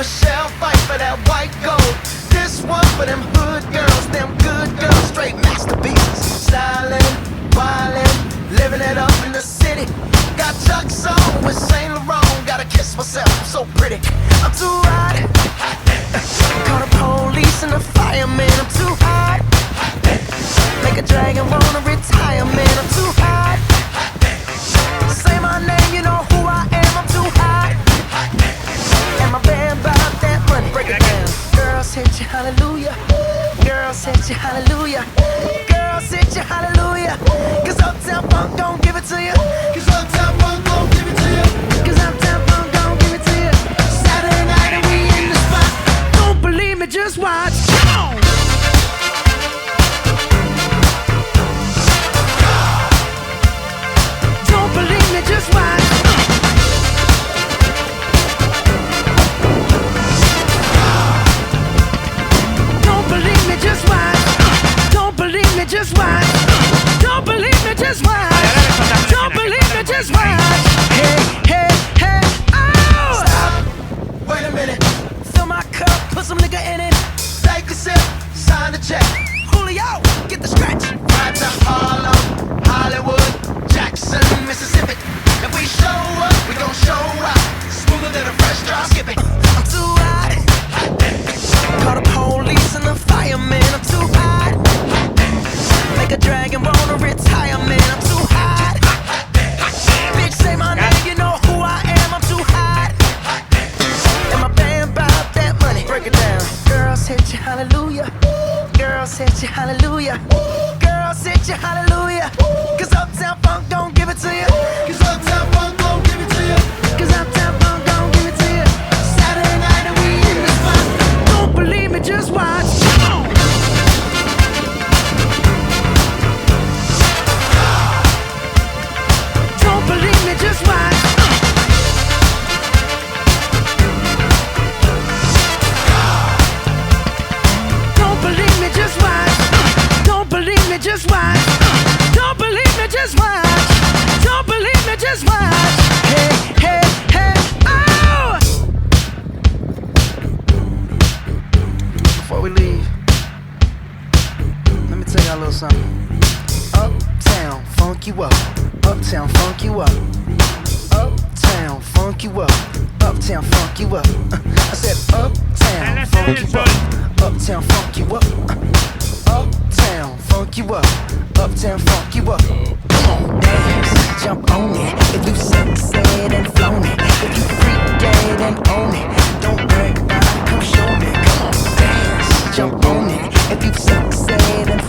Michelle fight for that white gold. This one for them hood girls, them good girls, straight masterpieces. Stylin', wildin', living it up in the city. Got Chuck's on with Saint Laurent. Gotta kiss myself, I'm so pretty. I'm too hot. Call the police and the fireman. I'm too hot. Make a dragon wanna retire, man. I'm too hot. Say my name, you know who I am. I'm too hot. And my band bought that money. Break it down. Girls hit you, hallelujah. Girls hit you, hallelujah. Girls hit you, hallelujah. Cause Uptown Funk don't give it to you. Cause Uptown Funk don't give it to you. Cause Uptown Funk don't give it to you. Saturday night and we in the spot. Don't believe me, just watch. Come on. Don't believe me, just watch. Don't believe me, just watch. Don't believe me, just watch. Don't believe me, just watch. Don't believe me, just watch. Hey, hey, hey, oh! Stop. Wait a minute. Fill my cup, put some nigga in it. Take a sip, sign the check. Julio, get the stretch. Ride to Harlem, Hollywood, Jackson, Mississippi. If we show up, we gon' show out. Smoother than a fresh drop. Skip it. I'm too hot. Call the police and the fireman. I'm too hot. Make a dragon wanna retire, man. I'm too hot. Bitch, say my name, you know who I am. I'm too hot. And my band bought that money. Break it down. Girls hit you, hallelujah. Girls hit you, hallelujah. Girls hit you, hallelujah. Cause Uptown Funk don't give it to you. Cause Uptown Funk don't give it to you. Cause Uptown Funk don't give it to you. Saturday night and we in the spot. Don't believe me, just watch. Come on. Don't believe me, just watch. Don't believe me, just watch. Don't believe me, just watch. Don't believe me, just watch. Don't believe me, just watch. Hey, hey, hey, oh! Before we leave, let me tell y'all a little something. Uptown, funk you up. Uptown, funk you up. Uptown, funk you up. Uptown, funk you up. I said uptown, funk you up. Uptown, funk you up. Uptown, funk you up. Uptown, funk you up. Come on, dance, jump on it. If you succeed and flown it, if you freak dead and own it, don't brag about it, come show me. Come on, dance, jump on it. If you succeed and